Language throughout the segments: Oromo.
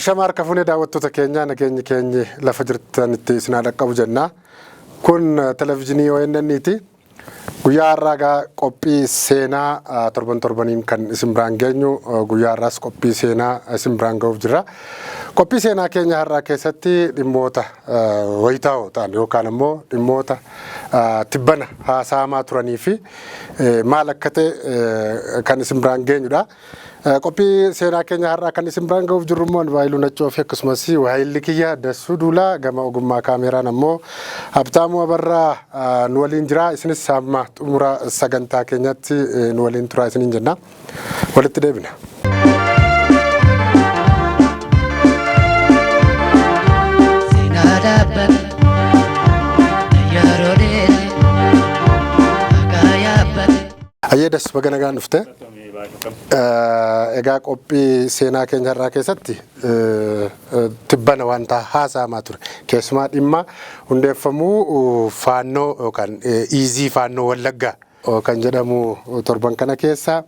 Ashamar kafune daawwattoota keenya nageenya keenya lafa jirtanitti isin dhaqqabu jenna. Kun televiizyinii ONN'ti. Guyyaa har'aa qophii seenaa torbaniin kan isin biraan geenyu guyyaa har'aas qophii seenaa isin biraan ga'uuf jira. Qophii seenaa keenya har'aa keessatti dhimmoota wayitaa'oo ta'an yookaan immoo dhimmoota tibbana haasa'amaa turanii fi maal akka ta'e kan isin biraan geenyudha. Qophii seenaa keenya har'aa kan isin biraan ga'uuf jirru immoo Waayiluu Naccoo fi akkasumas Waayilli Kiyya Dassuu Duulaa gama ogummaa kaameraan ammoo Habtaamuu Abarraa nu waliin jira. Isinis amma xumura sagantaa keenyatti nu waliin turaa isiniin jenna. Walitti deebina. Ayyadas baga nagaan dhufte. Egaa qophii seenaa keenya har'aa keessatti tibbana wanta haasa'amaa ture. Keessumaa dhimma hundeeffamuu faannoo yookaan iizii faannoo Wallaggaa kan jedhamu torban kana keessa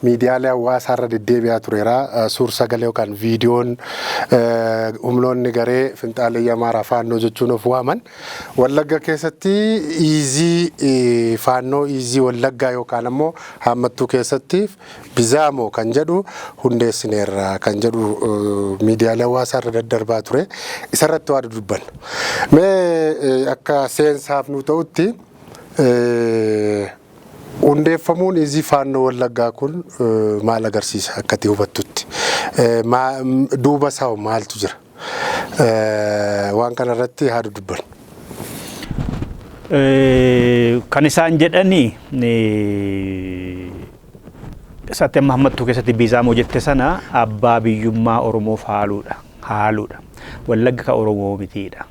miidiyaalee hawaasaa irra deddeebi'aa tureera. Suur sagalee yookaan viidiyoon humnoonni garee finxaaleeyyii Amaaraa faannoo jechuun of waaman Wallagga keessatti iizii faannoo iizii Wallaggaa yookaan ammoo Haammattuu keessatti Bizaamoo kan jedhu hundeessineerra kan jedhu miidiyaalee hawaasaa irra daddarbaa ture. Isarratti waa dudubbanna. Mee akka seensaaf nu ta'utti hundeeffamuun iizii faannoo Wallaggaa kun maal agarsiisa akkati hubattutti? Duuba isaa maaltu jira? Waan kana irratti haa dudubbanna. Kan isaan jedhanii Saatte Haammattuu keessatti Bizaamoo jette sana abbaa biyyummaa Oromoof haaluudha. Wallagga ka Oromoo mitiidha.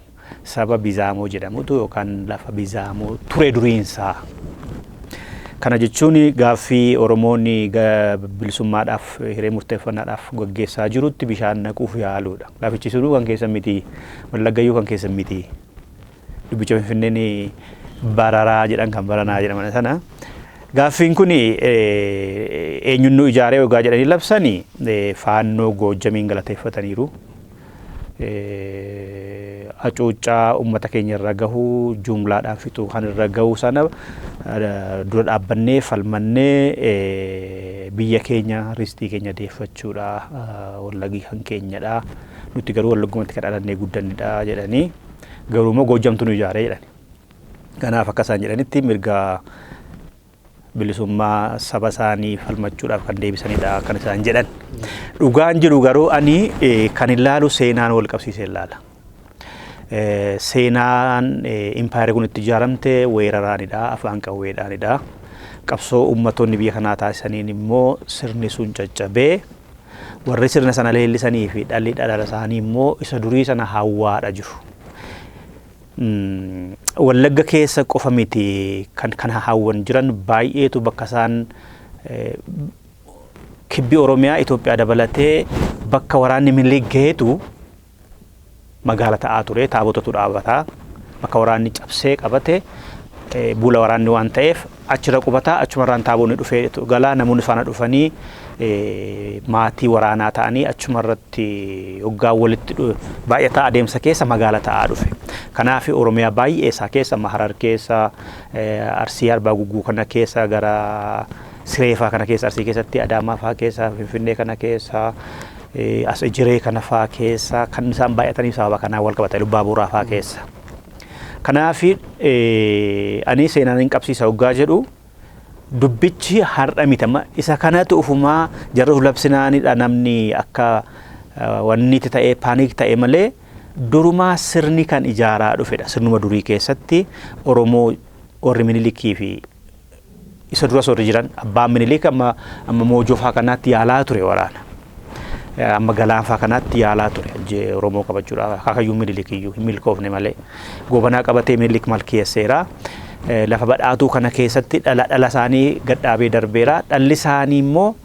Saba Bizaamoo jedhamutu yookaan lafa Bizaamoo ture duriinsaa. Kana jechuun gaaffii Oromoonni bilisummaadhaaf hiree murteeffannaadhaaf gaggeessaa jirutti bishaan naquuf yaaluudha. Gaafichi sunuu kan keessa miti, Wallaggayyuu kan keessa miti. Dubbicha Finfinneen Bararaa jedhan kan Baranaa jedhaman sana. Gaaffiin kun eenyuun nu ijaaree ogaa jedhanii labsanii faannoo Goojjamiin galateeffataniiru. Hacuuccaa uummata keenya irra gahu jumlaadhaan fixuu kan irra gahu sana dura dhaabbannee falmannee biyya keenya ristii keenya deeffachuudha. Wallaggi kan keenyadha. Nuti garuu Wallaggumatti kan dhalannee guddannedha jedhanii garuu immoo Goojjamtu nu ijaaree jedhani. Kanaaf akka isaan jedhanitti mirga bilisummaa saba isaanii falmachuudhaaf kan deebisanidha kan isaan jedhan. Dhugaan jiru garuu ani kan ilaalu seenaan wal qabsiisee ilaala. Seenaan impaayera kun itti ijaaramte weeraraanidha, afaan qawweedhaanidha. Qabsoo uummattoonni biyya kanaa taasisaniin immoo sirni sun caccabee warri sirna sana leellisanii fi dhalli dhala isaanii immoo isa durii sana hawwaadha jiru. Wallagga keessa qofa miti kan hawwan jiran baay'eetu bakka isaan kibbi Oromiyaa Itoophiyaa dabalatee bakka waraanni Minilik gaheetu magaala ta'aa ture. Taabotatu dhaabataa bakka waraanni cabsee qabate buula waraanni waan ta'eef achirra qubataa achumarraan taaboonni dhufee galaa namoonni faana dhufanii maatii waraanaa ta'anii achumarratti hoggaa walitti baay'ataa adeemsa keessa magaala ta'aa dhufe. Kanaaf Oromiyaa baay'ee isaa keessa Harar keessa Arsii Arbaa Gugguu kana keessa gara Sireefaa kana keessa Arsii keessatti Adaamaa fa'aa keessa Finfinnee kana keessa as Ejiree kana fa'aa keessa kan isaan baay'atanii sababa kanaan wal qabatan Lubbaabuuraa fa'aa keessa. Kanaaf ani seenaan hin qabsiisa hoggaa jedhu dubbichi har'a mitama isa kanatu ufumaa jarru labsinaanidha namni akka wanni ta'ee paanik ta'e malee durumaa sirni kan ijaaraa dhufedha. Sirnuma durii keessatti Oromoo warri Minilikii fi isa dura sorri jiran abbaan Minilik amma Moojoo fa'aa kanaatti yaalaa ture waraana. Amma Galaan fa'aa kanaatti yaalaa ture Oromoo qabachuudhaaf Akaakayyuu Minilikiyyuu hin milkoofne malee gobanaa qabatee Minilik malkeesseera. Lafa badhaatuu kana keessatti dhala isaanii gadhaabee darbeera. Dhalli isaanii immoo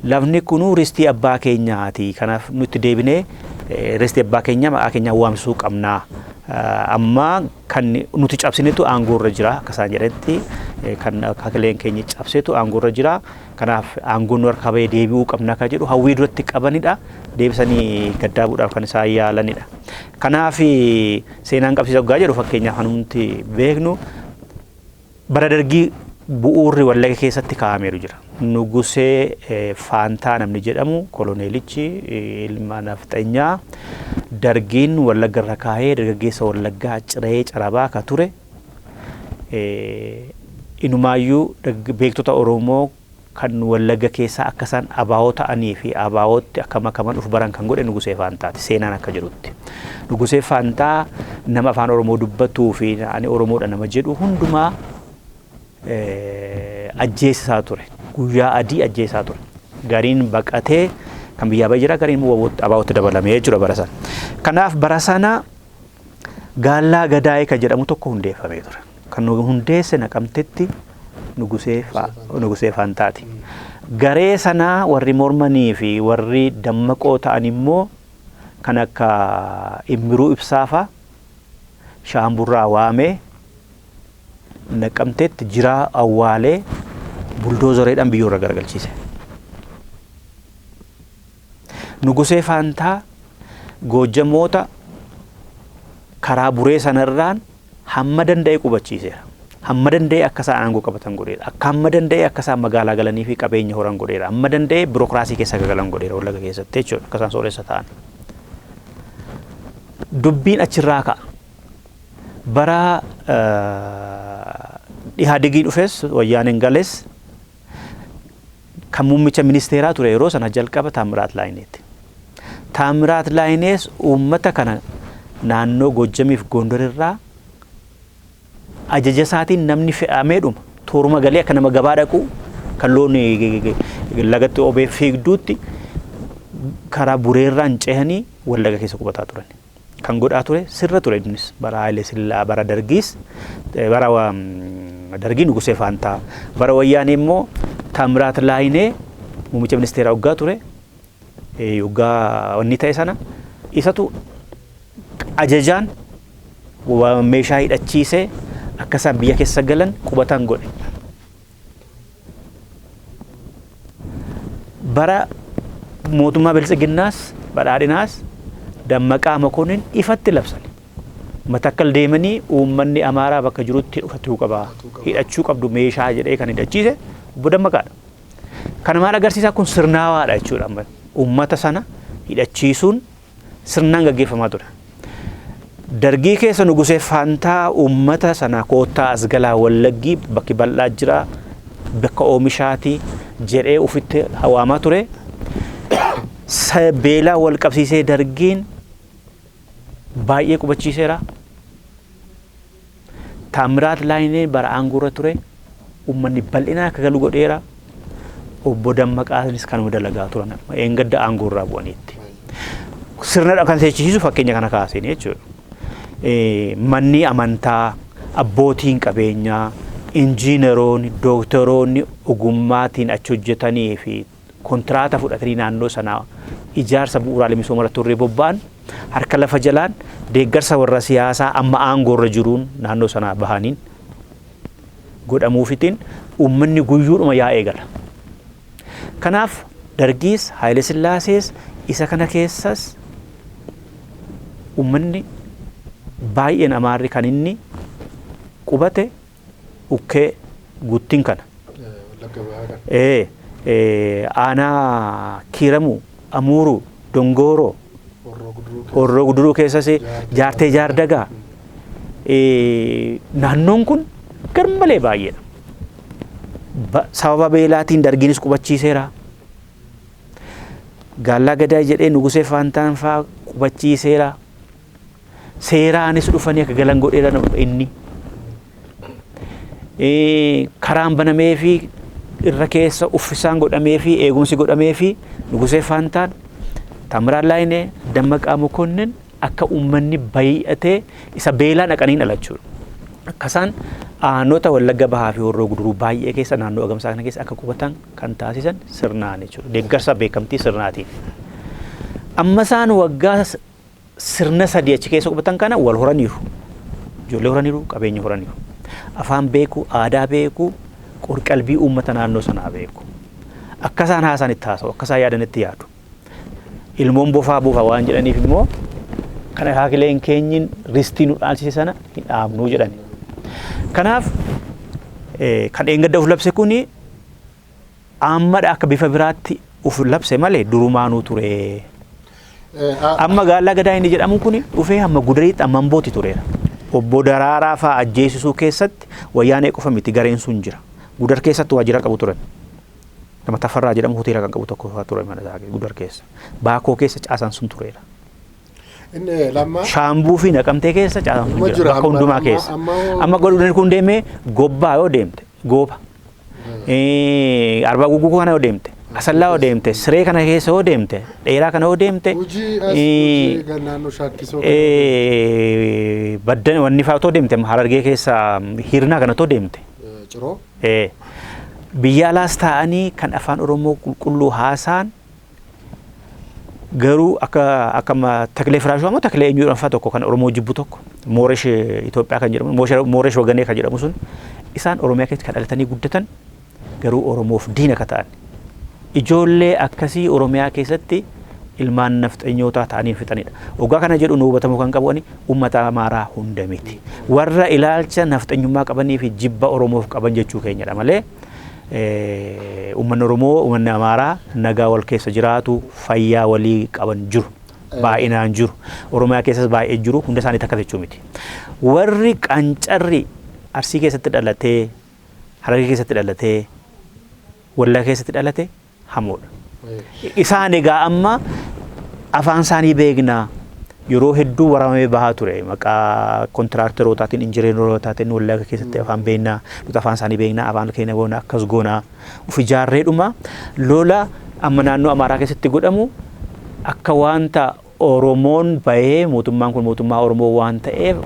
lafni kunuu ristii abbaa keenyaati. Kanaaf nuti deebinee resti abbaa keenya maqaa keenya waamsuu qabnaa. Amma kan nuti cabsinetu aangoo irra jira akka isaan jedhanitti kan akakileen keenya cabsetu aangoo irra jira. Kanaaf aangoon nu harkaa bahee deebi'uu qabna akka jedhu hawwii duratti qabanidha. Deebisanii gaddaabuudhaaf kan isaan yaalanidha. Kanaaf seenaan qabsiisa dhugaa jedhu fakkeenyaaf kan nuti beeknu bara dargii bu'uurri Wallagga keessatti kaa'ameeru jira. Nugusee Faantaa namni jedhamu koloneelichi ilma nafxanyaa dargiin Wallagga irra kaa'ee dargaggeessa Wallaggaa ciree carabaa ka ture. Inumaayyuu beektota Oromoo kan Wallagga keessaa akka isaan abaa'oo ta'anii fi abaa'ootti akka makaman uf baran kan godhe Nugusee Faantaati seenaan akka jedhutti. Nugusee Faantaa nama afaan Oromoo dubbatuu fi ani Oromoodha nama jedhu hundumaa ajjeesisaa ture. Guyyaa adii ajjeesaa ture. Gariin baqatee kan biyyaa bahee jira, gariin abaa'ootti dabalamee jechuudha bara sana. Kanaaf bara sana Gaallaa Gadaayee kan jedhamu tokko hundeeffamee ture. Kan hundeesse Naqamtetti Nugusee Faantaati. Garee sanaa warri mormanii fi warri dammaqoo ta'an immoo kan akka Immiruu Ibsaafa Shaamburraa waamee Naqamtetti jiraa awwaalee buldoozoreedhaan biyyoorra garagalchiise. Nugusee Faantaa Goojjamoota karaa buree sanarraan hamma danda'e qubachiiseera. Hamma danda'e akka isaan aangoo qabatan godheera. Akka hamma danda'e akka isaan magaalaa galanii fi qabeenya horan godheera. Hamma danda'e birookiraasii keessa galan godheera Wallagga keessatti jechuudha. Akka isaan sooressa ta'an. Dubbiin achirraa ka'a. Bara Ihaadegiin dhufes Wayyaaneen gales kan muummicha ministeeraa ture yeroo sana jalqaba Taamiraat Laayineeti. Taamiraat Laayinees uummata kana naannoo Goojjamiif Gondor irraa ajaja isaatiin namni fe'amee dhuma tooruma galee akka nama gabaa dhaqu kan loon lagatti obee fiigduutti karaa bureerraan ce'anii Wallagga keessa qubataa turan. Kan godhaa ture sirra ture innis bara Hayilee Sillaa bara Dargiis bara Dargii Nugusee Faantaa bara Wayyaanee immoo Taamiraat Laayinee muummicha ministeeraa waggaa ture. Waggaa wanni ta'e sana isatu ajajaan meeshaa hidhachiisee akka isaan biyya keessa galan qubatan godhe. Bara mootummaa Biltsiginnaas badhaadhinaas Dammaqaa Makonnin ifatti labsan. Matakkal deemanii uummanni Amaaraa bakka jirutti dhufachuu qaba. Hidhachuu qabdu meeshaa jedhee kan hidhachiise obbo Dammaqaadha. Kana maal agarsiisaa kun sirnaawaadha jechuudha. Uummata sana hidhachiisuun sirnaan gaggeeffamaa ture. Dargii keessa Nugusee Faantaa uummata sana koottaa as galaa Wallaggii bakki bal'aa jira bakka oomishaati jedhee ufitti hawaamaa ture. Beelaa wal qabsiisee Dargiin baay'ee qubachiiseera. Taamiraat Laayinee bara aangoorra ture uummanni bal'inaa akka galu godheera. Obbo Dammaqaanis kanuma dalagaa turan eengadda aangoorraa bu'aniitti. Sirna kan seechisiisu fakkeenya kana kaaseen jechuudha. Manni amantaa, abbootiin qabeenyaa, injiineroonni, dooktaroonni ogummaatiin achi hojjetanii fi kontraata fudhatanii naannoo sanaa ijaarsa bu'uuraalee misooma irratti turre bobba'an harka lafa jalaan deeggarsa warra siyaasaa amma aangoorra jiruun naannoo sanaa bahaniin godhamuufitiin uummanni guyyuudhuma yaa'ee gala. Kanaaf Dargiis Hayilee Sillaasees isa kana keessas uummanni baay'een Amaarri kan inni qubate ukkee guttiin kana. Aanaa Kiiramuu, Amuuruu, Dongooroo, Horroo Guduruu keessas Jaartee Jaardagaa naannoon kun garmalee baay'eedha. Sababa beelaatiin Dargiinis qubachiiseera. Gaallaa Gadaay jedhee Nugusee Faantaan fa'aa qubachiiseera. Seeraanis dhufanii akka galan godheera inni. Karaan banamee fi irra keessa uffisaan godhamee fi eegumsi godhamee fi Nugusee Faantaan Taamiraat Laayinee Dammaqaa Makonnin akka uummanni baay'atee isa beelaa dhaqanii dhalachuudha. Akkasaan aanota Wallagga Bahaa fi Horroo Guduruu baay'ee keessa naannoo Agamsaa kana keessa akka qubatan kan taasisan sirnaan jechuudha. Deeggarsa beekamtii sirnaatiin. amma isaan waggaa sirna sadii achi keessa qubatan kana wal horaniiru. Ijoollee horaniiru, qabeenya horaniiru. Afaan beeku, aadaa beeku, qalbii uummata naannoo sanaa beeku. Akka isaan haasan itti haasa'u, akka isaan yaadan itti yaadu. Ilmoon bofaa waan jedhaniif immoo kan haakileen keenyin ristii nu dhaalchise sana hin dhaabnuu jedhani. Kanaaf kan eengadda uf labse kuni ammadha akka bifa biraatti uf labse malee durumaanuu ture. Amma Gaallaa Gadaa inni jedhamu kuni dhufee hamma Gudariitti amma Ambooti tureera. Obbo Daraaraa fa'aa ajjeesisuu keessatti wayyaanee qofa miti gareen sun jira. Gudar keessatti waajjira qabu turan. Nama Tafarraa jedhamu hoteela kan qabu tokko fa'aa ture mana isaa Gudar keessa. Baakoo keessa caasaan sun tureera. Shaambuu fi Naqamtee keessa caasaan sun jira. Bakka hundumaa keessa. Amma godhuudhaan kun deemee Gobbaa yoo deemte Gooba. Arbaa Guguu kana yoo deemte. Asallaa yoo deemte, Siree kana keessa yoo deemte, Dheeraa kana yoo deemte, Baddan wanni fa'aa yoo deemte, Harargee keessa Hirnaa kana yoo deemte. Biyya alaas ta'anii kan afaan Oromoo qulqulluu haasaan garuu akka Taklee Firaashuu ammoo Taklee eenyuudhaan fa'aa tokko kan Oromoo jibbu tokko Mooresh Itoophiyaa kan jedhamu Mooresh Waganee kan jedhamu sun isaan Oromiyaa keessatti kan dhalatanii guddatan garuu Oromoof diina ka ta'an. Ijoollee akkasii Oromiyaa keessatti ilmaan nafxanyootaa ta'anii fixanidha. Ogaa kana jedhu nu hubatamuu kan qabu uummata Amaaraa hunda miti. Warra ilaalcha nafxanyummaa qabanii fi jibba Oromoof qaban jechuu keenyadha malee uummanni Oromoo uummanni Amaaraa nagaa wal keessa jiraatu fayyaa walii qaban jiru. Baay'inaan jiru. Oromiyaa keessas baay'ee jiru hunda isaanii takka jechuu miti. Warri qancarri Arsii keessatti dhalatee, Harargee keessatti dhalatee, Wallagga keessatti dhalatee hamoodha. Isaan egaa amma afaan isaanii beeknaa yeroo hedduu waraabamee bahaa ture maqaa kontiraakterootaatiin injineerootaatiin Wallagga keessatti afaan beeknaa nuti afaan isaanii beeknaa afaan keenya goonaa akkas goonaa uf ijaarreedhuma lola amma naannoo Amaaraa keessatti godhamu akka wanta Oromoon bahee mootummaan kun mootummaa Oromoo waan ta'eef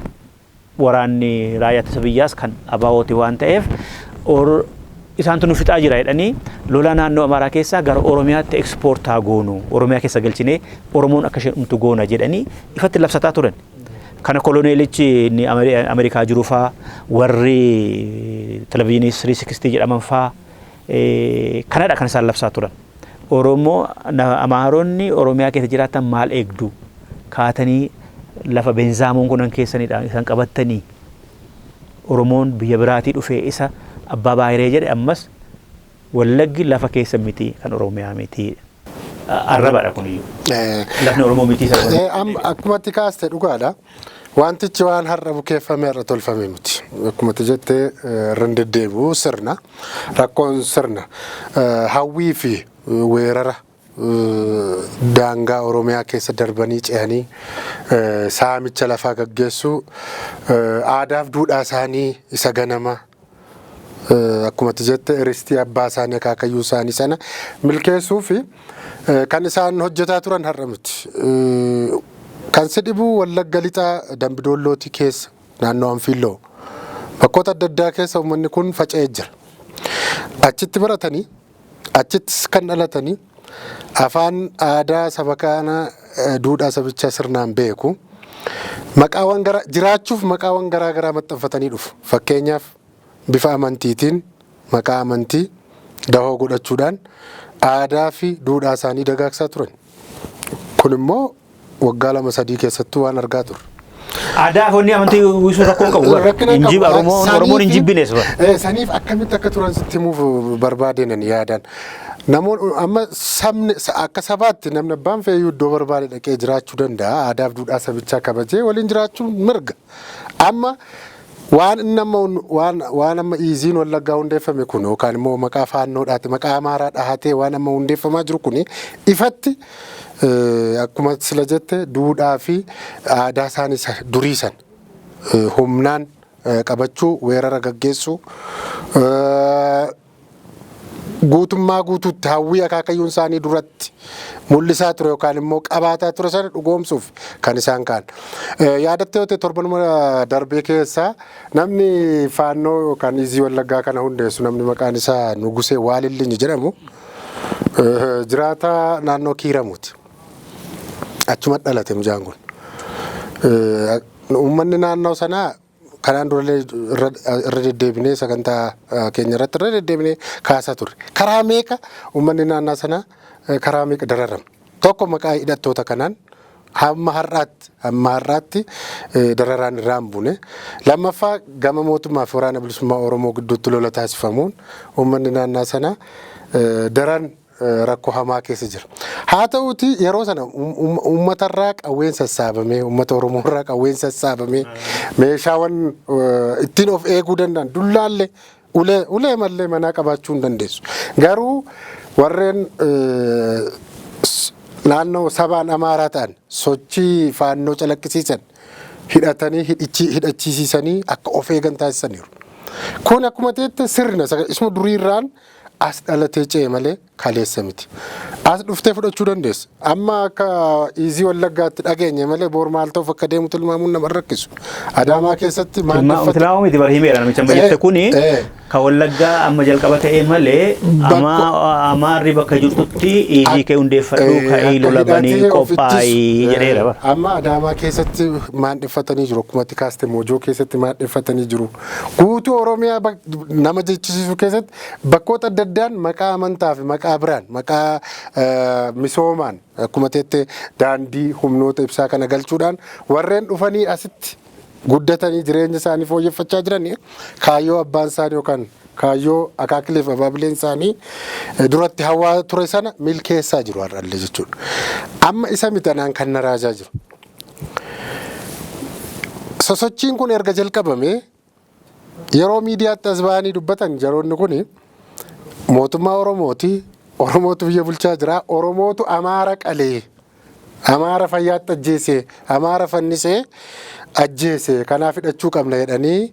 waraanni raayyaa ittisa biyyaas kan abaa'ooti waan ta'eef isaan tunu fixaa jira jedhanii lola naannoo Amaaraa keessaa gara Oromiyaatti ekspoortaa goonu Oromiyaa keessa galchinee Oromoon akka isheen dhumtu goona jedhanii ifatti labsataa turan. Kana koloneelichi inni Ameerikaa jiru fa'aa warri televezyiinii 360 jedhaman fa'aa kanadha kan isaan labsaa turan. Oromoo Amaaronni Oromiyaa keessa jiraatan maal eegdu kaatanii lafa benzaamoon kunan keessanidha isaan qabattanii Oromoon biyya biraatii dhufee isa Abbaa Baayiree jedhe ammas Wallaggi lafa keessa miti kan Oromiyaa miti. Arrabadha kuniyyuu. Lafni Oromoo miti isa. Akkuma itti kaaste dhugaadha. Wantichi waan har'a bukeeffamee irra tolfame miti. Akkuma itti jettee irra deddeebi'u sirna. Rakkoon sirna. Hawwii fi weerara daangaa Oromiyaa keessa darbanii ce'anii saamicha lafaa gaggeessu aadaaf duudhaa isaanii isa ganama akkuma jette ristii abbaa isaanii akaakayyuu isaanii sana milkeessuu fi kan isaan hojjetaa turan har'a miti. Kan si dhibu Wallagga lixaa Dambidollootii keessa naannoo Anfiiloo bakkoota adda addaa keessa uummanni kun faca'ee jira. Achitti baratanii achittis kan dhalatanii afaan aadaa saba kana duudhaa sabichaa sirnaan beeku. Maqaawwan jiraachuuf maqaawwan garaa garaa maxxanfatanii dhufu. Fakkeenyaaf bifa amantiitiin maqaa amantii dahoo godhachuudhaan aadaa fi duudhaa isaanii dagaagsaa turan. Kun immoo waggaa 2-3 keessatti waan argaa turre. Aadaa fi amantii wisuu rakkoo qabu. Injiba Oromoon injibbinees bara. Saniif akkamitti akka turan sitti himuuf barbaadeenan yaadaan. Namoonni amma sabni akka sabaatti namni abbaan fe'uu iddoo barbaade dhaqee jiraachuu danda'a. Aadaa fi duudhaa sabichaa kabajee waliin jiraachuun mirga. Amma waan amma iiziin Wallaggaa hundeeffame kun yookaan immoo maqaa faannoodhaati maqaa Amaaraa dhahatee waan amma hundeeffamaa jiru kun ifatti akkuma sila jette duudhaa fi aadaa isaanii duriisan humnaan qabachuu weerara gaggeessuu guutummaa guutuutti hawwii akaakayyuun isaanii duratti mul'isaa ture yookaan immoo qabaataa ture sana dhugoomsuuf kan isaan kaan. Yaadattee yoo ta'e torbanuma darbee keessaa namni faannoo yookaan iizii Wallaggaa kana hundeessu namni maqaan isaa Nugusee Waalillinyi jedhamu jiraata naannoo Kiiramuuti. achuma dhalate mucaan kun. Uummanni naannoo sanaa kanaan durallee irra deddeebinee sagantaa keenya irratti irra deddeebinee kaasaa turre. Karaa meeqa uummanni naannoo sanaa karaa meeqa dararame. Tokko maqaa hidhattoota kanaan hamma har'aatti dararaan irraa hin buune. Lammaffaa gama mootummaa fi waraana bilisummaa Oromoo gidduutti lola taasifamuun uummanni naannoo sanaa daran rakkoo hamaa keessa jira. Haa ta'uuti yeroo sana uummatarraa qawween sassaabamee uummata Oromoorraa qawween sassaabamee meeshaawwan ittiin of eeguu danda'an dullaallee ulee mallee manaa qabaachuu hin dandeessu. Garuu warreen naannoo sabaan Amaaraa ta'an sochii faannoo calaqqisiisan hidhatanii hidhachiisanii akka of eegan taasisaniiru. Kun akkuma ta'etti sirna isuma duriirraan as dhalatee ce'e malee kaleessa miti. As dhuftee fudhachuu dandeessa. Amma akka Iizii Wallaggaatti dhageenye malee boor maal ta'uuf akka deemu tilmaamuun nama rakkisu. Adaamaa keessatti tilmaamu miti bara himeedha namicha jette kuni ka Wallaggaa amma jalqaba ta'e malee Amaarri bakka jirtutti Iizii kee hundeeffadhu ka'ii lolabanii qophaa'ii jedheera. Amma Adaamaa keessatti maandheffatanii jiru. Akkuma kaaste Moojoo keessatti maandheffatanii jiru. Guutuu Oromiyaa nama jechisiisu keessatti bakkoota adda addaan maqaa amantaa fi maqaa biraan maqaa misoomaan akkuma teette daandii humnoota ibsaa kana galchuudhaan warreen dhufanii asitti guddatanii jireenya isaanii fooyyeffachaa jiran kaayyoo abbaan isaanii yookaan kaayyoo akaakileef abaabileen isaanii duratti hawaa ture sana milkeessaa jiru har'allee jechuudha. Amma isa mitanaan kan na raajaa jiru. Sosochiin kun erga jalqabame yeroo miidiyaatti as ba'anii dubbatan jaroonni kun mootummaa Oromootu biyya bulchaa jira. Oromootu Amaara qalee, Amaara fayyaatti ajjeese, Amaara fannisee ajjeese. Kanaaf hidhachuu qabna jedhanii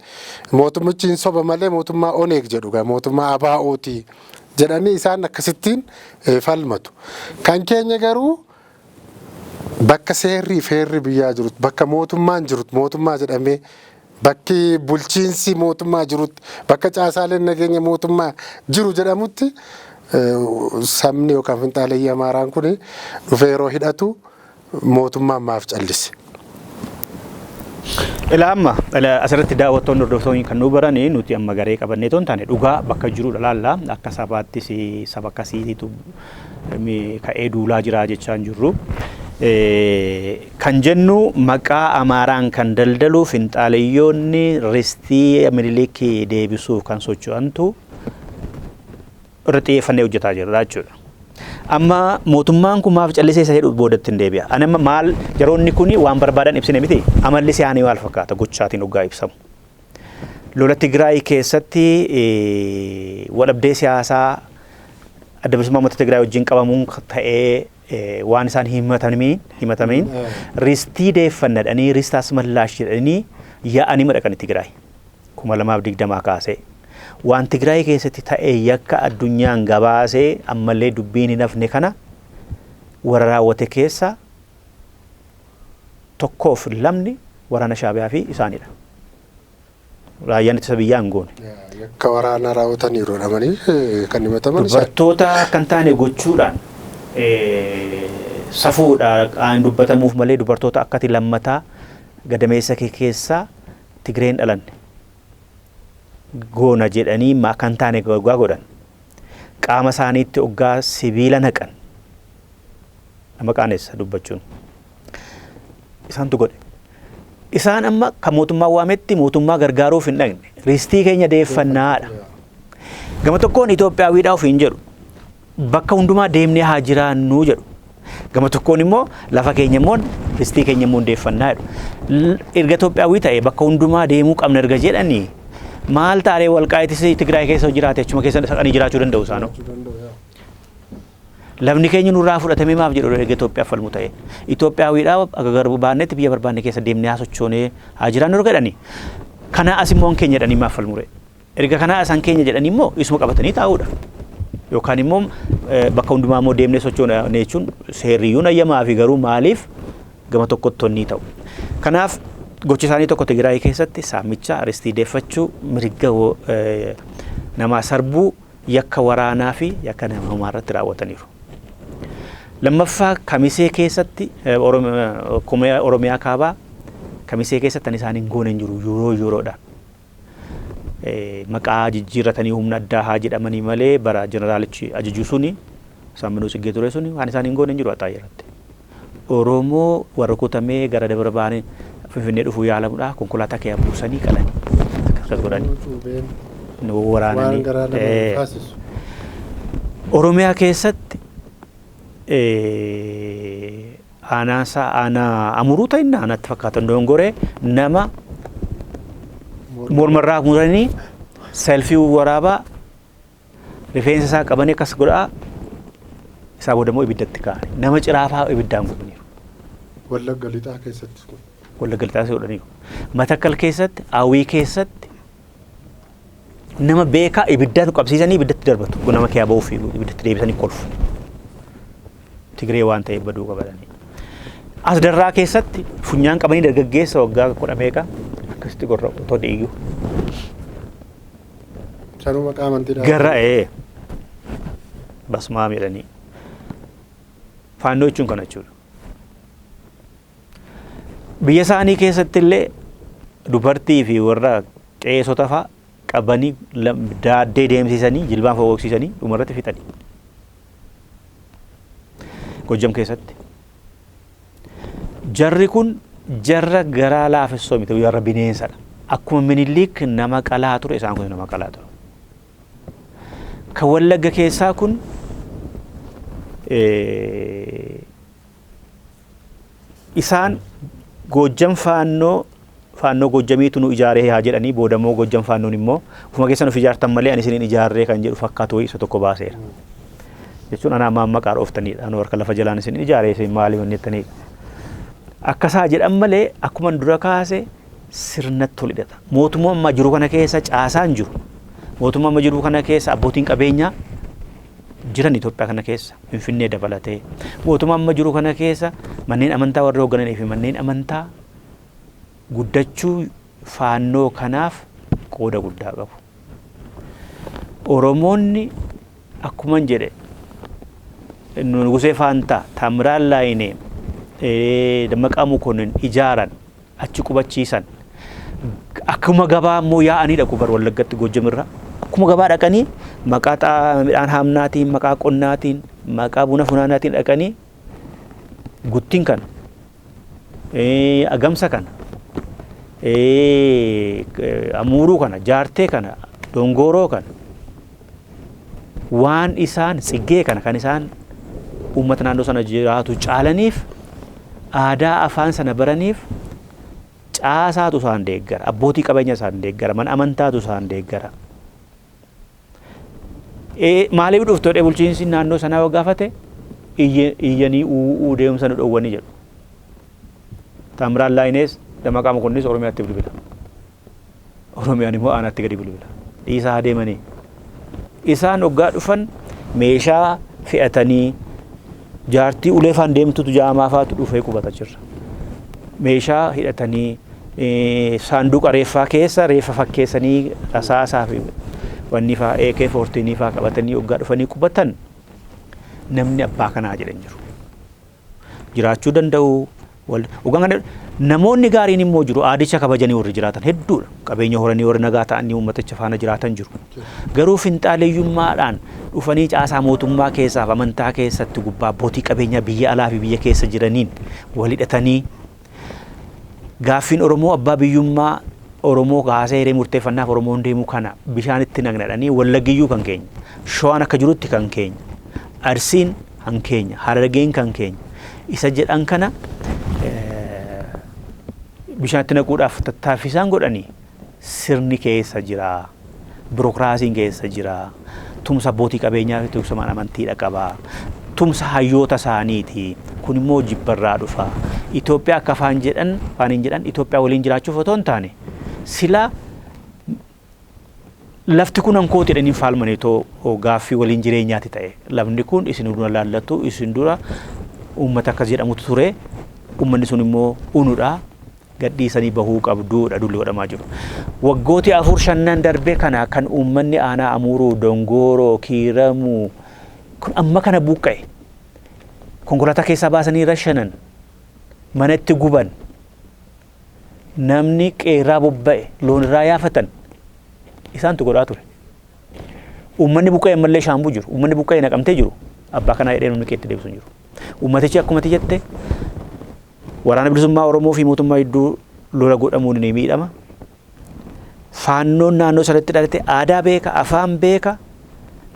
mootummichi hin soba malee mootummaa Oneeg jedhu mootummaa ABO'ti jedhanii isaan akkasittiin falmatu. Kan keenya garuu bakka seerrii feerri biyyaa jirutti, bakka mootummaan jirutti, mootummaa jedhamee bakki bulchiinsi mootummaa jirutti, bakka caasaaleen nageenya mootummaa jiru jedhamutti sabni yookaan finxaaleeyyii Amaaraan kun dhufee yeroo hidhatu mootummaan maaf callise. Amma asirratti daawwattoonni hordoftoonni kan nu baranii nuti amma garee qabannee toon taane dhugaa bakka jirudha laalla akka sabaattis saba akkasiitu ka'ee duulaa jira jechaan jirru. Kan jennu maqaa Amaaraan kan daldalu finxaaleeyyoonni ristii Minilikii deebisuuf kan socho'antu irra xiyyeeffannee hojjetaa jirra jechuudha. Amma mootummaan kun maaf callisee isa jedhu boodatti hin deebi'a. Ani amma maal yeroonni kun waan barbaadan ibsine miti amalli isaanii maal fakkaata gochaatiin dhugaa ibsamu. Lola Tigraay keessatti waldhabdee siyaasaa adda bilisummaa uummata Tigraay wajjin qabamuun ta'ee waan isaan himatamiin ristii deeffannadhanii ristaas mallaash jedhanii yaa'anii madaqanii Tigraay 2020 kaasee. Waan Tigraay keessatti ta'e yakka addunyaan gabaasee ammallee dubbiin hin hafne kana warra raawwate keessa tokkoof lamni waraana Shaabiyaa fi isaanidha. Raayyaan ittisa biyyaa hin goone. Yakka waraana raawwataniiru jedhamanii kan himataman dubartoota kan taane gochuudhaan safuudhaan dubbatamuuf malee dubartoota akkati lammataa gadameessa keessaa Tigreen dhalanne. Goona jedhanii kan taane gogaa godhan qaama isaaniitti oggaa sibiila naqan nama qaaneessa dubbachuun isaantu godhe. Isaan amma kan mootummaa waametti mootummaa gargaaruuf hin dhaqne ristii keenya deeffannaadha. Gama tokkoon Itoophiyaawidhaa ofiin jedhu bakka hundumaa deemnee haa jiraannuu jedhu. Gama tokkoon immoo lafa keenya immoo ristii keenya immoo deeffannaa jedhu. Erga Itoophiyaawii ta'e bakka hundumaa deemuu qabna erga jedhanii maal taaree Walqaayitis Tigraay keessa jiraate achuma keessa dhaqanii jiraachuu danda'u isaanoo. Lafni keenya nurraa fudhatamee maaf jedhu erga Itoophiyaaf falmu ta'e. Itoophiyaawidhaa akka barbaannetti biyya barbaanne keessa deemnee haa sochoonee haa jiraannu erga jedhanii. Kana as immoo keenya jedhanii maaf falmure. Erga kana asan keenya jedhanii immoo isuma qabatanii taa'uudha. Yookaan immoo bakka hundumaa immoo deemnee sochoonee jechuun seerriyyuun ayyamaa fi garuu maaliif gama tokkotti onni ta'u. Kanaaf gochi isaanii tokko Tigraay keessatti saamicha ristii deeffachuu mirga namaa sarbuu yakka waraanaa fi yakka namaa irratti raawwataniiru. Lammaffaa kamisee keessatti Oromiyaa kaabaa kamisee keessatti isaan hin goone hin jiru yeroodhaan. Maqaa jijjiirratanii humna addaa haa jedhamanii malee bara jeneraalichi ajaju suni Saamminuu Tsiggee ture suni waan isaan hin goone hin jiru Axaayyeratti. Oromoo warra kutamee gara Dabra Baanee Finfinnee dhufuu yaalamuudha konkolaataa kee buusanii qalanii akkas godhanii waraananii. Oromiyaa keessatti aanaa amuruu ta'inna aanatti fakkaatan dongoree nama mormarraa muranii selfii waraabaa rifeensa isaa qabanii akkas godhaa isaa booda immoo ibiddatti kaa'an nama ciraafaa ibiddaan godhaniiru. Wallagga Lixaa keessatti Wallagga Lixaa godhaniiru. Matakkal keessatti Awwii keessatti nama beekaa ibiddaan qabsiisanii ibiddatti darbatu nama kee aba'uu fi ibiddatti deebisanii kolfu. Tigree waan ta'eef baduu qabatanii. As Darraa keessatti funyaan qabanii dargaggeessa waggaa 10 akkasitti gorra otoo dhiigu. Sanuma qaamantiidhaan. Gara'ee basmaa midhanii. Faannoo jechuun kana jechuudha. Biyya isaanii keessatti illee dubartii fi warra qeessota fa'a qabanii daaddee deemsisanii jilbaan fawwaqsiisanii dhumarratti fixanii. Gojjam keessatti. Jarri kun jarra garaa laafessoo miti jarra bineensadha. Akkuma Minilik nama qalaa ture isaan kun nama qalaa ture. Kan Wallagga keessaa kun isaan Gojjam faannoo Gojjamiitu nu ijaaree haa jedhanii booda immoo Gojjam faannoon immoo ufuma keessan of ijaartan malee ani isiniin ijaarree kan jedhu fakkaatu isa tokko baaseera. Jechuun ana amma maqaa dhooftaniidha. Anu harka lafa jalaan isin ijaaree isin maaliif hojjettaniidha. Akkasaa jedhan malee akkuma dura kaase sirnatti tolidhata. Mootummaa amma jiru kana keessa caasaan jiru. Mootummaa amma jiru kana keessa abbootiin qabeenyaa jiran Itoophiyaa kana keessa Finfinnee dabalatee. Mootummaa amma jiru kana keessa manneen amantaa warra hooggananii fi manneen amantaa guddachuu faannoo kanaaf qooda guddaa qabu. Oromoonni akkuma jedhe Nugusee Faantaa, Taamiraal Laayinee, Dammaqaa Mokonnin ijaaran achi qubachiisan akkuma gabaa immoo yaa'anii dhaqu bar Wallaggatti Gojjamirraa akkuma gabaa dhaqanii maqaa midhaan haamnaatiin maqaa qonnaatiin maqaa buna funaanaatiin dhaqanii guttiin kana agamsa kana amuuruu kana jaartee kana dongoroo kana waan isaan tsiggee kana kan isaan uummata naannoo sana jiraatu caalaniif aadaa afaan sana baraniif caasaatu isaan deeggara abbootii qabeenya isaan deeggara mana amantaatu isaan deeggara. Maaliif dhuftoodhe bulchiinsi naannoo sanaa yoo gaafate iyyanii deemsa nu dhowwanii jedhu. Taamiraal Laayinees Dammaqaa Mokonnis Oromiyaatti bilbila. Oromiyaan immoo aanaatti gadi bilbila. Dhiisaa deemanii. Isaan hoggaa dhufan meeshaa fe'atanii jaartii uleefaan deemtutu jaamaa faatu dhufee qubata jirra. Meeshaa hidhatanii saanduqa reeffaa keessa reeffa fakkeessanii rasaasaa fi wanni faa AK-14 faa qabatanii hoggaa dhufanii qubatan namni abbaa kanaa jedhan jiru. Jiraachuu danda'u. Namoonni gaariin immoo jiru aadicha kabajanii warri jiraatan hedduudha. Qabeenya horanii warri nagaa ta'anii uummaticha faana jiraatan jiru. Garuu finxaaleeyyummaadhaan dhufanii caasaa mootummaa keessaaf amantaa keessatti gubbaa abbootii qabeenyaa biyya alaa fi biyya keessa jiraniin wal hidhatanii gaaffiin Oromoo abbaa biyyummaa Oromoo kaasee hiree murteeffannaaf Oromoon deemu kana bishaanitti naqnadhanii Wallaggiyyuu kan keenya Shawaan akka jirutti kan keenya Arsiin kan keenya Harargeen kan keenya isa jedhan kana bishaanitti naquudhaaf tattaaffisaan godhanii sirni keessa jira, birookiraasiin keessa jira, tumsa abbootii qabeenyaa fi tumsa mana amantiidha qabaa, tumsa hayyoota isaaniiti. Kun immoo jibbarraa dhufa. Itoophiyaa akka afaan jedhan Itoophiyaa waliin jiraachuuf otoo hin taane sila lafti kun hankooti jedhanii faalmanii too gaaffii waliin jireenyaati ta'e. Lafni kun isin dura laallatu isin dura uummata akkas jedhamutu ture. Uummanni sun immoo unuudha. Gadhiisanii bahuu qabduudha dulli godhamaa jiru. Waggooti 4-5 darbe kana kan uummanni aanaa Amuuruu, Dongoroo, Kiiramuu kun amma kana buqqa'e. konkolaataa keessaa baasanii rashanan manatti guban namni qeerraa bobba'e loon irraa yaafatan isaantu godhaa ture. Uummanni buqqa'e ammallee shaambuu jiru. Uummanni buqqa'e naqamtee jiru. Abbaa kanaa jedhee namni keetti deebisu hin jiru. Uummatichi akkuma jette waraana bilisummaa Oromoo fi mootummaa gidduu lola godhamuun ni miidhama. Faannoon naannoo sanatti dhalate aadaa beeka, afaan beeka.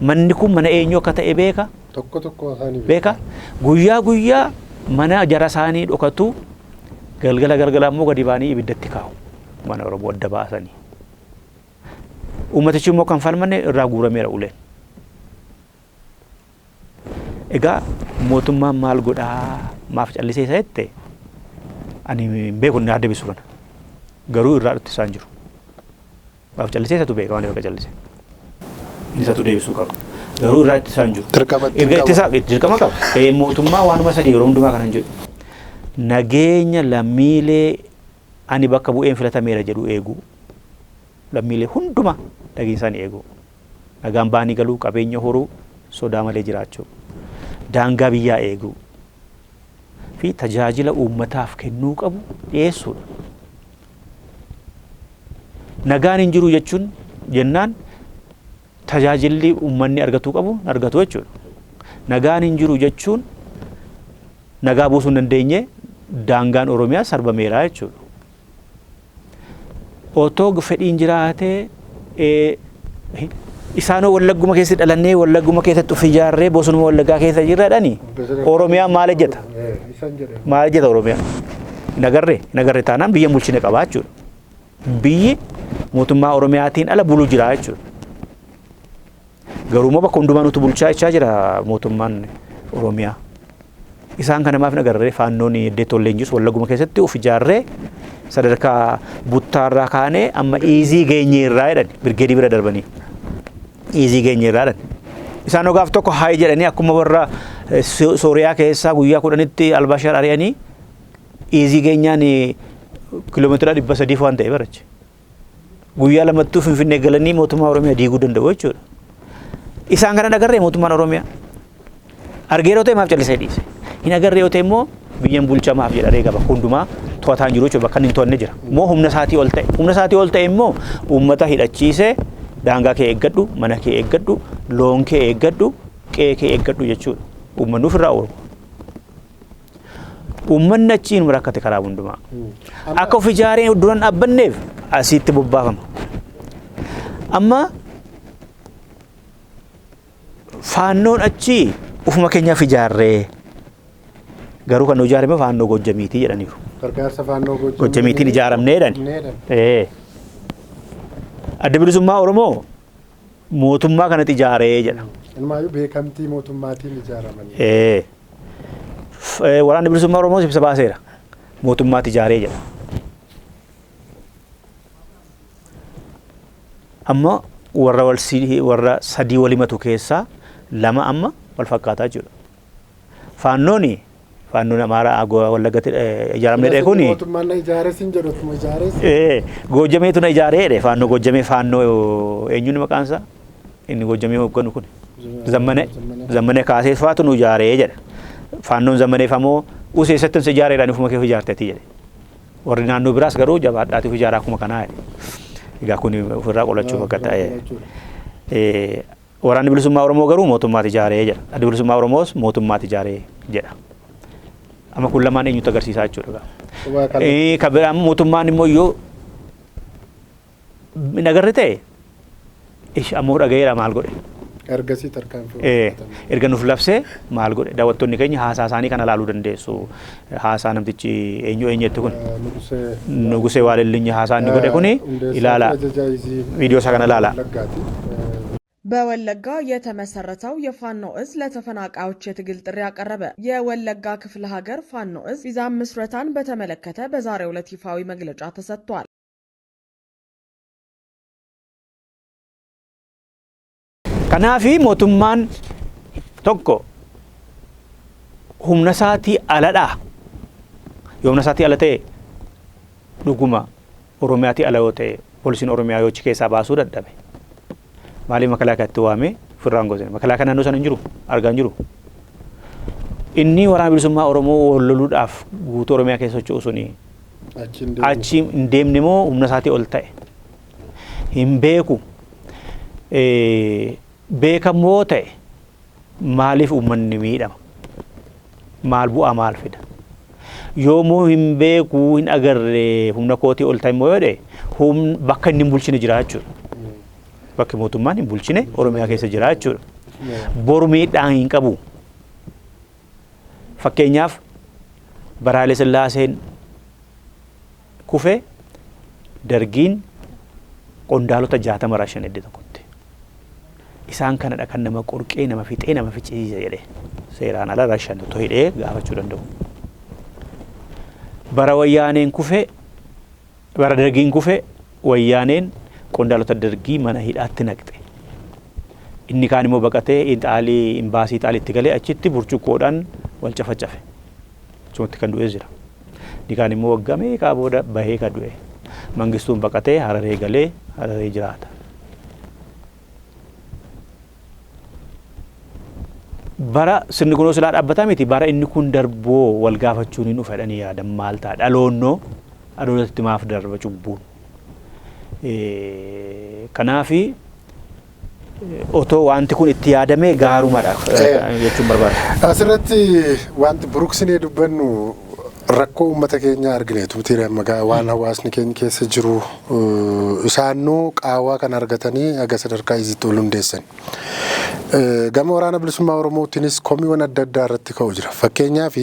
Manni kun mana eenyu akka ta'e beeka. Tokko afaanii beeka. Guyyaa mana jara isaanii dhokatu galgala immoo gadi baanii ibiddatti kaa'u. Mana Oromoo adda baasanii. Uummatichi immoo kan falmanne irraa guurameera uleen. Egaa mootummaan maal godhaa maaf callisee isa jette ani beeku inni adda bisu kana. Garuu irraa dhutti isaan jiru. Maaf callisee isatu beeka waan akka callisee. Isatu deebisuu qaba. Garuu irraa dhutti isaan jiru. Erga ittisaa dirqama qaba. Mootummaa waanuma sadii yeroo hundumaa kanan jedhu. Nageenya lammiilee ani bakka bu'een filatameera jedhu eeguu. Lammiilee hundumaa dhagiinsaan eeguu. Nagaan baanii galuu qabeenya horuu sodaa malee jiraachuu. Daangaa biyyaa eeguu. Fi tajaajila uummataaf kennuu qabu dhiyeessuudha. Nagaan hin jiru jechuun jennaan tajaajilli uummanni argatuu qabu argatu jechuudha. Nagaan hin jiru jechuun nagaa buusuu hin dandeenye daangaan Oromiyaa sarbameera jechuudha. Otoo fedhiin jiraatee isaanoo wallagguma keessa dhalannee wallagguma keessatti of ijaarree bosonuma wallaggaa keessa jirradhani Oromiyaa maal ejjeta? Maal ejjeta Oromiyaa? Nagarree taanaan biyya bulchine qabaa jechuudha. Biyyi mootummaa Oromiyaatiin ala buluu jira jechuudha. Garuu bakka hundumaa nuti bulchaa jechaa jira mootummaan Oromiyaa. Isaan kana maaf nagarree faannoon iddoo tollee hin jiru wallagguma keessatti of ijaarree sadarkaa buttaarraa kaanee amma iizii geenyeerraa jedhan birgeedii bira darbanii. Iizii geenyeerraa jedhan. Isaan ogaaf tokko haay jedhanii akkuma warra Sooriyaa keessaa guyyaa 10tti Albashar ari'anii iizii geenyaan kiiloomeetira 300 waan ta'e barache. Guyyaa lamattuu Finfinnee galanii mootummaa Oromiyaa diiguu danda'u jechuudha. Isaan kana nagarree mootummaan Oromiyaa. Argeeroo ta'e maaf callisee dhiise. Hin agarree yoo ta'e immoo biyyan bulchamaaf jedharee gaba hundumaa to'ataan jiru jechuudha bakka inni to'anne jira. Moo humna isaatii ol ta'e. Humna isaatii ol ta'e immoo uummata hidhachiisee daangaa kee eeggadhu, mana kee eeggadhu, loon kee eeggadhu, qe'ee kee eeggadhu jechuudha. Uummanni ofirraa oolu. Uummanni achiin rakkate karaa hundumaa. Akka of ijaaree duraan dhaabbanneef asitti bobbaafama. Amma faannoon achi ufuma keenyaaf ijaarree garuu kan ijaarame faannoo Gojjamiitii jedhaniiru. Gargaarsa faannoo Gojjamiitiin ijaaramnee jedhani. Adda bilisummaa Oromoo mootummaa kanatti ijaaree jedha. Ilmaayyuu beekamtii mootummaatiin ijaaramanii. Waraanni bilisummaa Oromoo ibsa baaseera. Mootummaatti ijaaree jedha. Amma warra sadii walimatu keessaa lama amma wal fakkaataa jiru. Faannoon Amaaraa Wallaggatti ijaaramne dhee kuni. Mootummaan ijaaree sin jedhutuma ijaaree. Gojjameetu na ijaaree dhe faannoo Gojjamee faannoo eenyuun maqaan isaa inni Gojjamee hogganu kun Zammanee kaasee faatu nu ijaaree jedha. Faannoon Zammaneef ammoo useessatti nu ijaareedhaan ufuma kee ijaarteetii jedhe. Warri naannoo biraas garuu jabaadhaatiif ijaaraa akkuma kanaa jedhe. Egaa kun ofirraa qolachuuf akka ta'e. Waraanni bilisummaa Oromoo garuu mootummaatti ijaaree jedha. Adda bilisummaa Oromoos mootummaatti ijaaree jedha. Amma kun lamaan eenyutti agarsiisaa jechuudha. Kan biraa mootummaan immoo yoo nagarre ta'e ammoo dhagayeera maal godhe. Ergasii tarkaanfii. Erga nuuf labsee maal godhe daawwattoonni keenya haasaa isaanii kana ilaaluu dandeessu. Haasaa namtichi eenyutti kun Nugusee Waalellinya haasaa inni godhe kuni ilaala. Viidiyoo isaa kana ilaala. በወለጋ የተመሰረተው የፋኖ እዝ ለተፈናቃዮች የትግል ጥሪ ያቀረበ። የወለጋ ክፍለ ሀገር ፋኖ እዝ ሚዛን ምስረታን በተመለከተ በዛሬው ዕለት ይፋዊ መግለጫ ተሰጥቷል። ከናፊ ሞቱማን ቶኮ ሁምነሳቲ አለዳ የሁምነሳቲ አለቴ ዱጉማ ኦሮሚያቲ አለዮቴ ፖሊሲን ኦሮሚያዎች ኬሳ ባሱ ደደበ Maali makalaa katti waame firraan goosine makalaa kana naannoo sana hin jiru argaa hin jiru Inni waraana bilisummaa Oromoo loluudhaaf guutuu Oromiyaa keessa socho'u suni achi hin deemne moo humna isaatii ol ta'e hin beeku. Beekamoo ta'e maaliif uummanni miidhama? Maal bu'aa maal fida? Yoomuu hin beeku hin agarre humna kootii ol ta'e immoo yoo bakka inni hin bulchine jira jechuudha. Bakki mootummaan hin bulchine Oromiyaa keessa jira jechuudha. Boru miidhaan hin qabu. Fakkeenyaaf bara Haile Sillaaseen kufe dargiin qondaalota 60 rashan edde tokkotti. Isaan kanadha kan nama qorqee nama fixee nama ficciise jedhe seeraan ala rashan otoo hidhee gaafachuu danda'u. Bara wayyaaneen kufe bara dargiin kufe wayyaaneen qondaalota dargii mana hidhaatti naqxe. Inni kaan immoo baqatee Ixaalii imbaasii Ixaaliitti galee achitti burcuqqoodhaan wal cafacafe. Achumatti kan du'e jira. Inni kaan immoo waggaa meeqaa booda bahee kan du'e. Mangistuun baqatee Hararee galee Hararee jiraata. Bara sirni kun silaa dhaabbataa miti bara inni kun darboo wal gaafachuun hin dhufedhanii yaadan maal ta'a dhaloonnoo adoolatti maaf darba cubbuun. Kanaafi otoo wanti kun itti yaadamee gaarumadha jechuun barbaada. Asirratti wanti buruqsinee dubbannu rakkoo uummata keenya argineetu miti magaa waan hawaasni keenya keessa jiru isaannuu qaawwaa kan argatanii aga sadarkaa izitti ol hundeessan. Gama waraana bilisummaa Oromootiinis komiiwwan adda addaa irratti ka'u jira. Fakkeenyaaf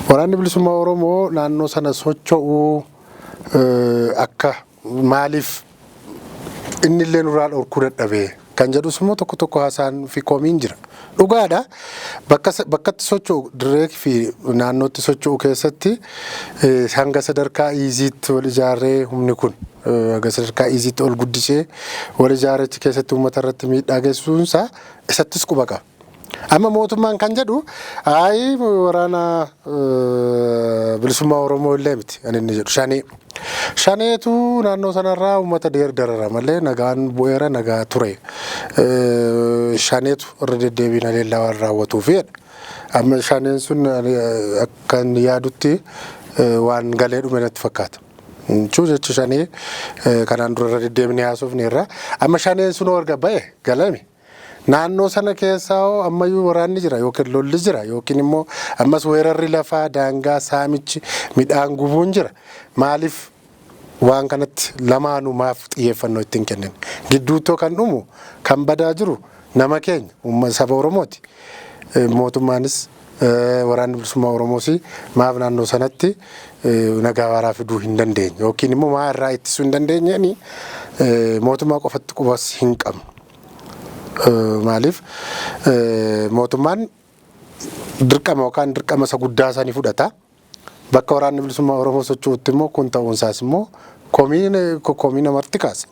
waraanni bilisummaa Oromoo naannoo sana socho'uu akka maaliif inni illee nurraa dhorkuu dadhabee kan jedhus immoo tokko tokko haasaan fi komiin jira. Dhugaadha bakkatti socho'u dirree fi naannootti socho'u keessatti hanga sadarkaa iziitti wal ijaarree humni kun hanga sadarkaa iziitti ol guddisee wal ijaarrechi keessatti uummata irratti miidhaa geessisuunsaa isattis quba qaba. Amma mootummaan kan jedhu waraana bilisummaa Oromoo illee miti kan inni jedhu shaneetu naannoo sanarraa uummata darara malee nagaan bu'eera nagaa ture. Shaneetu irra deddeebiin haleellaa waan raawwatuuf jedha. Amma shaneen sun akkan yaadutti waan galee dhume natti fakkaata. Jecha shanee kanaan dura irra deddeebiin haasofne irraa amma shaneen sun erga ba'e galame. Naannoo sana keessaa ammayyuu waraanni jira yookiin lolli jira yookiin immoo ammas weerarri lafaa daangaa saamichi midhaan gubuun jira. Maaliif waan kanatti lamaanuu maaf xiyyeeffannoo ittiin kennan? Gidduuttoo kan dhumu kan badaa jiru nama keenya uummata saba Oromooti. Mootummaanis waraanni bilisummaa Oromoos maaf naannoo sanatti nagaa waaraa fiduu hin dandeenye yookiin immoo maa irraa ittisuu hin dandeenyeeni mootummaa qofatti qubas hin qabnu. Maaliif mootummaan dirqama yookaan dirqama isa guddaa isaanii fudhata. Bakka waraanni bilisummaa Oromoo socho'utti immoo kun ta'uunsaas immoo komii namatti kaasa.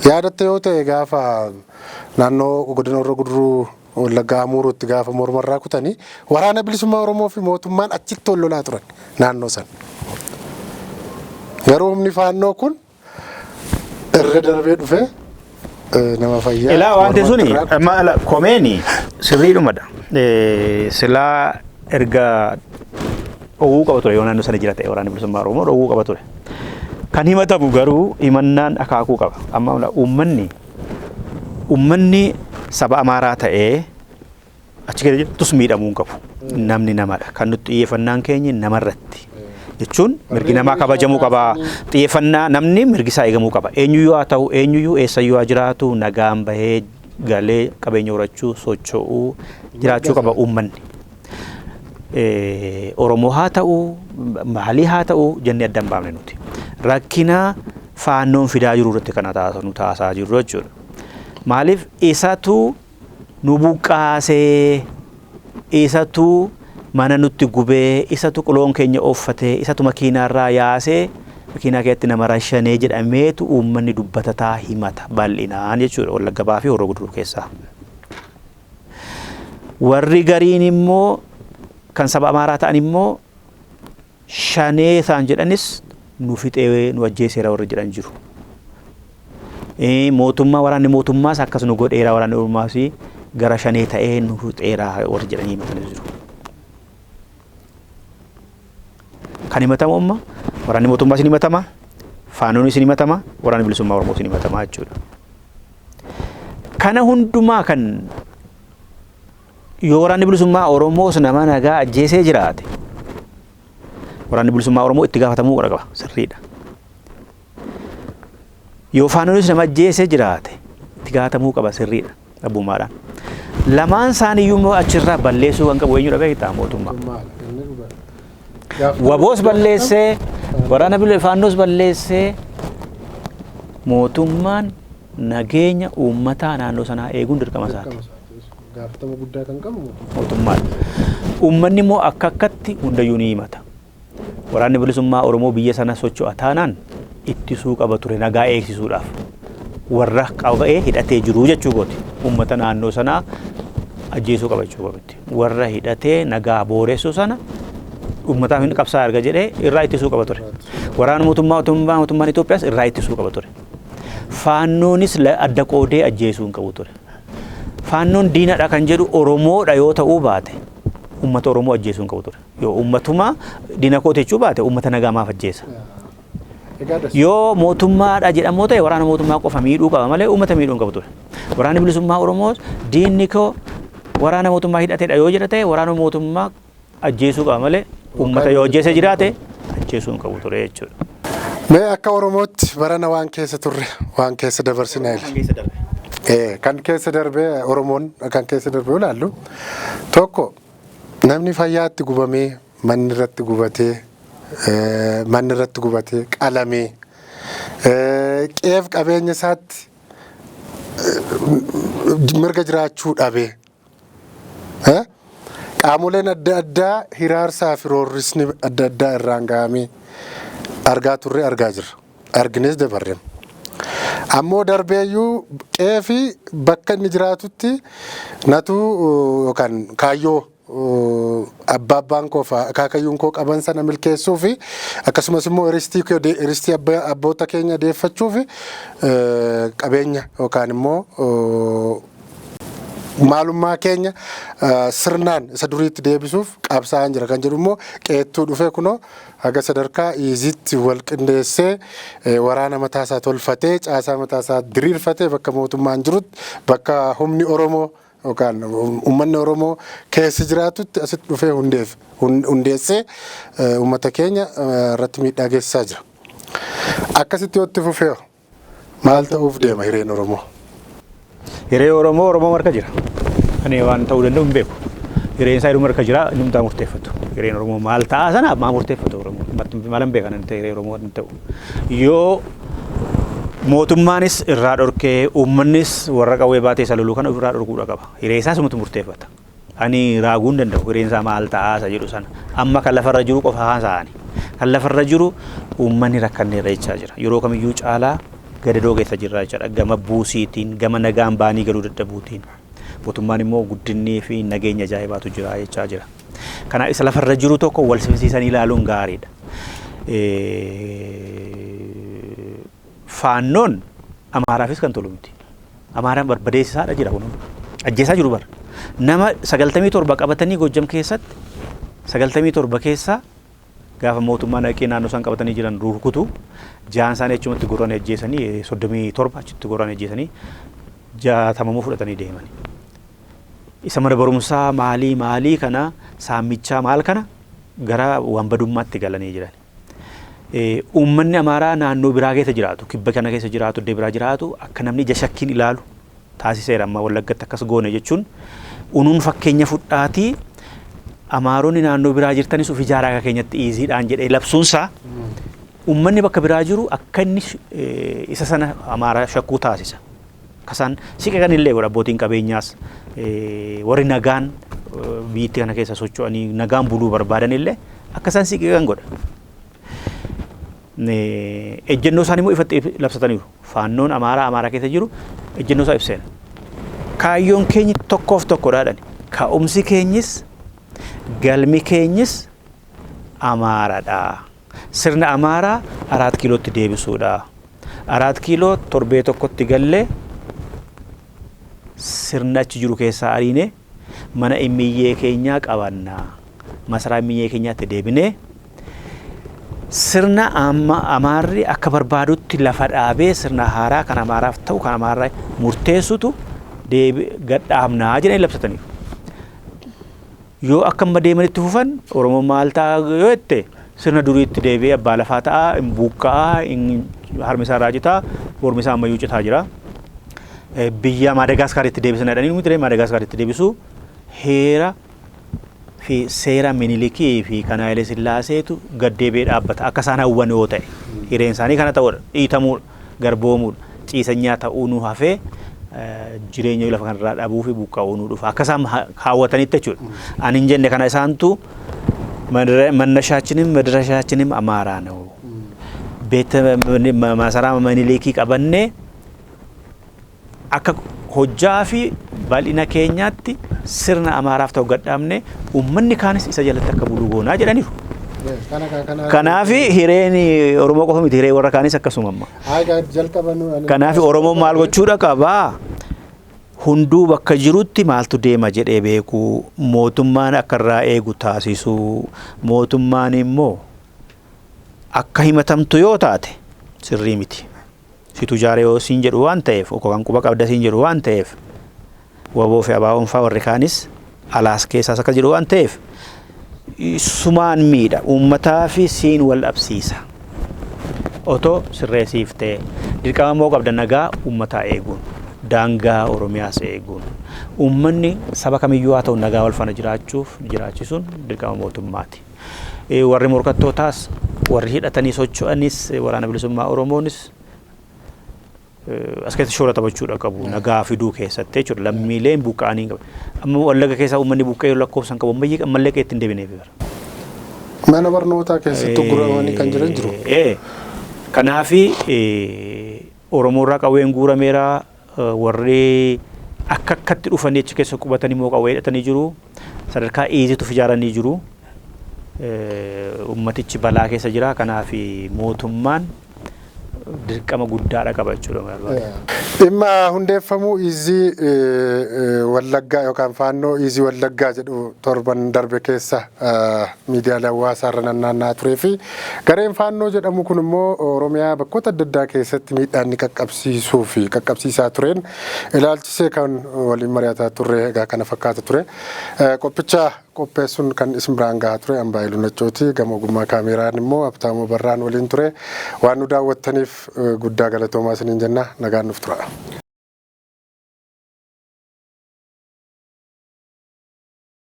Yaadatte yoo ta'e gaafa naannoo godina Horroo Guduruu Wallaggaa Amuuruutti gaafa mormarraa kutanii waraana bilisummaa Oromoo fi mootummaan achitti ol lolaa turan naannoo sana. Garuu humni faannoo kun irra darbee dhufee nama fayyaa. Ilaa wanti suni komeeni sirriidhumadha. Silaa erga dhowwuu qaba ture yoo naannoo sana jira ta'e waraanni bilisummaa Oromoo dhowwuu qaba ture. Kan himatamu garuu himannaan akaakuu qaba. Amma uummanni saba Amaaraa ta'ee achi keessa jirtus miidhamuu hin qabu. Namni namadha. Kan nuti xiyyeeffannaan keenya namarratti. Jechuun mirgi namaa kabajamuu qaba. Xiyyeeffannaa namni mirgi isaa eegamuu qaba. Eenyuyyuu haa ta'u eenyuyyuu eessayyuu haa jiraatu nagaan bahee galee qabeenya horachuu socho'uu jiraachuu qaba uummanni. Oromoo haa ta'u maalii haa ta'u jennee adda hin baafne nuti. Rakkina faannoon fidaa jiru irratti kana taasaa jirru jechuudha. Maaliif isatu nu buqqaasee isatu mana nutti gubee isatu qoloon keenya offatee isatu makiinaarraa yaasee makiinaa keessatti nama rashanee jedhameetu uummanni dubbatataa himata bal'inaan jechuudha Wallagga Bahaa fi Horroo Guduruu keessaa. Warri gariin immoo kan saba Amaaraa ta'an immoo shanee isaan jedhanis nu fixee nu ajjeeseera warri jedhan jiru. Mootummaa waraanni mootummaas akkas nu godheera waraanni Oromoomaas gara shanee ta'ee nu xuxeeraa warri jedhanii himatanii jiru. Kan himatamu amma waraanni mootummaa isin himatama, faanoon isin himatama, waraanni bilisummaa Oromoo isin himatama jechuudha. Kana hundumaa kan yoo waraanni bilisummaa Oromoos nama nagaa ajjeesee jiraate waraanni bilisummaa Oromoo itti gaafatamuu qaba sirriidha. Yoo faanoonis nama ajjeesee jiraate itti gaafatamuu qaba sirriidha abbummaadhaan. Lamaan isaaniiyyuu immoo achirraa balleessuu kan qabu eenyudha beektaa mootummaa. Waboos balleessee waraana faanoos balleessee mootummaan nageenya uummataa naannoo sanaa eeguun dirqama isaati. Gaafatama guddaa kan qabu mootummaan. Uummanni immoo akka akkatti hundayyuu ni himata. Waraanni bilisummaa Oromoo biyya sana socho'a taanaan ittisuu qaba ture nagaa eegsisuudhaaf. Warra qabee hidhatee jiru jechuu gooti. Uummata naannoo sanaa ajjeesuu qaba jechuu gooti. Warra hidhatee nagaa booressu sana uummataaf hin qabsaa arga jedhee irraa ittisuu qaba ture. Waraana mootummaan Itoophiyaas irraa ittisuu qaba ture. Faannoonis adda qoodee ajjeesuu hin qabu ture. Faannoon diinadha kan jedhu Oromoodha yoo ta'uu baate uummata Oromoo ajjeesuu hin qabu ture. Yoo uummatuma diina kootee jechuu baate uummata nagaa maaf ajjeesa? Yoo mootummaadha jedhamoo ta'e waraana mootummaa qofa miidhuu qaba malee uummata miidhuu hin qabu ture. Waraanni bilisummaa Oromoos diinni koo waraana mootummaa hidhatedha yoo jedha ta'e waraana mootummaa ajjeesuu qaba malee uummata yoo ajjeese jiraate ajjeesuu hin qabu ture jechuudha. Mee akka Oromootti barana waan keessa turre waan keessa dabarsinaa illee. Kan keessa darbee Oromoon kan keessa darbee ilaallu tokko namni fayyaatti gubamee manni irratti gubatee qalamee qeef qabeenya isaatti mirga jiraachuu dhabee qaamoleen adda addaa hiraarsaa fi roorrisni adda addaa irraan gahamee argaa turre argaa jirra. Arginees dabarreem. Ammoo darbeeyyuu qeefi bakka inni jiraatutti natu yookaan kaayyoo abbaan koo akaakayyuun koo qaban sana milkeessuu fi akkasumas immoo iristii abboota keenya deeffachuu fi qabeenya yookaan immoo maalummaa keenya sirnaan isa duriitti deebisuuf qabsaa'an jira kan jedhu immoo qeettuu dhufee kunoo haga sadarkaa izitti wal qindeessee waraana mataasaa tolfatee caasaa mataasaa diriirfatee bakka mootummaan jirutti bakka humni Oromoo yookaan uummanni Oromoo keessa jiraatutti asitti dhufee hundeessee uummata keenya irratti miidhaa geessisaa jira. Akkasitti yoo itti fufee maal ta'uuf deema hireen Oromoo? Hiree Oromoo marka jira. Ani waan ta'uu danda'u hin beeku. Hireen isaa hiruma marka jira inni murtaa murteeffatu. Hireen Oromoo maal ta'a sana maa murteeffatu Oromoo. Maal hin beekan inni hiree Oromoo hin ta'u. Yoo mootummaanis irraa dhorkee uummannis warra qawwee baatee isa loluu kana ofirraa dhorkuudha qaba. Hiree isaa sumatu murteeffata. Ani raaguu hin danda'u hireen isaa maal ta'a isa jedhu sana. Amma kan lafarra jiru qofa haasa'ani. Kan lafarra jiru uummanni rakkannee irra jechaa jira. Yeroo kamiyyuu caalaa gadadoo keessa jirra jechuudha. Gama buusiitiin, gama nagaan baanii galuu dadhabuutiin. Mootummaan immoo guddinnii fi nageenya ajaa'ibaatu jira jechaa jira. Kana isa lafarra jiru tokko wal simsiisanii ilaaluun gaariidha. Faannoon Amaaraafis kan tolu miti. Amaaraan barbadeessisaadha jira kun. Ajjeesaa jiru bara. Nama 97 qabatanii Gojjam keessatti 97 keessaa gaafa mootummaan dhaqee naannoo isaan qabatanii jiran rukutu jaan isaanii achumatti gorranii ajjeesanii 37 achitti gorranii ajjeesanii 60 fudhatanii deemani. Isa mana barumsaa maalii kana saamichaa maal kana gara waan badummaatti galanii jiran. Uummanni Amaaraa naannoo biraa keessa jiraatu kibba kana keessa jiraatu iddoo biraa jiraatu akka namni ija shakkiin ilaalu taasiseera amma Wallaggatti akkas goone jechuun unuun fakkeenya fudhaatii Amaaronni naannoo biraa jirtanis of ijaaraa akka keenyatti iiziidhaan jedhee labsuunsaa uummanni bakka biraa jiru akka inni isa sana Amaaraa shakkuu taasisa. Kasaan siqaqan illee godha abbootiin qabeenyaas warri nagaan biitti kana keessa socho'anii nagaan buluu barbaadan illee akkasaan siqaqan godha. Ejjennoo isaanii immoo ifatti labsataniiru. Faannoon Amaaraa keessa jiru ejjennoo isaa ibseera. Kaayyoon keenyi tokkoof tokkodhaadhaan ka'umsi keenyis galmi keenyis Amaaraadha. Sirna Amaaraa 4 kiilootti deebisuudha. 4 kiiloo torbee tokkotti gallee sirna achi jiru keessaa ariine mana immiyyee keenyaa qabannaa masaraa immiyyee keenyaatti deebinee sirna amaarri akka barbaadutti lafa dhaabee sirna haaraa kan amaaraaf ta'u kan amaarraa murteessutu gadhaabnaa jedhanii labsataniiru. Yoo akka amma deemanitti fufan Oromoon maal ta'a yoo jette sirna duriitti deebi'ee abbaa lafaa ta'a, hin buqqa'aa, harmi isaa raajitaa, mormi isaa ammayyuu citaa jira. Biyya Maadagaskaritti deebisan jedhanii nuti Maadagaskaritti deebisu heera fi seera Minilikii fi kan Hayilee Sillaaseetu gad deebi'ee dhaabbata. Akka isaan hawwan yoo ta'e hireen isaanii kana ta'uudha. Dhiitamuudha, garboomuudha, ciisanyaa ta'uu nu hafee jireenya lafa kanarraa dhabuu fi buqqa'uu nu dhufa. Akka isaan hawwatanitti jechuudha. Ani hin jenne kana isaantu መነሻችንም መድረሻችንም አማራ ነው። ቤተ ማሰራ Minilikii qabanne akka hojjaa fi bal'ina keenyaatti sirna amaaraaf ta'u gadhaabne uummanni kaanis isa jalatti akka bulu goonaa jedhaniiru. Kanaaf hireen Oromoo qofa miti hiree warra kaanis akkasuma amma. Kanaaf Oromoo maal gochuudha qabaa? Hunduu bakka jirutti maaltu deema jedhee beeku mootummaan akka irraa eegu taasisu mootummaan immoo akka himatamtu yoo taate sirrii miti. Situ jaaree yoo siin jedhu waan ta'eef kan quba qabda siin jedhu waan ta'eef waboo fi abaawoon fa'aa warri kaanis alaas keessaas akka jedhu waan ta'eef sumaan miidha uummataa fi siin wal dhabsiisa. Otoo sirreessiiftee dirqama immoo qabda nagaa uummataa eeguun. Daangaa Oromiyaas eeguun uummanni saba kamiyyuu haa ta'u nagaa wal faana jiraachisuun dirqama mootummaati. Warri morkattootaas warri hidhatanii socho'anis waraana bilisummaa Oromoonis as keessatti shoora taphachuudha qabu nagaa fiduu keessatti jechuudha lammiileen buqqa'anii qabu. Amma Wallagga keessaa uummanni buqqa'ee lakkoofsan qabu ammallee qeetti hin deebineef. Mana barnootaa keessatti guuramanii kan jiran jiru. Kanaafi Oromoorraa qawween guurameera. Warri akkatti dhufanii achi keessa qubatanii immoo qawwee hidhatanii jiru. Sadarkaa iizituuf ijaaranii jiru. Ummatichi balaa keessa jira. Kanaaf mootummaan dirqama guddaadha qaba jechuudha. Dhimma hundeeffamuu iizii Wallaggaa yookaan faannoo iizii Wallaggaa jedhu torban darbe keessa miidiyaalee hawaasaa irra naanna'aa turee fi gareen faannoo jedhamu kun immoo Oromiyaa bakkoota adda addaa keessatti miidhaa inni qaqqabsiisuu fi qaqqabsiisaa tureen ilaalchisee kan waliin mari'ataa turre egaa kana fakkaata ture. Qophicha qopheessuun kan isin biraan gahaa ture Ambaayiluu Nachooti gama ogummaa kaameraan immoo Abtaamuu Barraan waliin ture waan nu daawwattaniif guddaa galatoomaa isiniin jenna nagaan nuuf tura.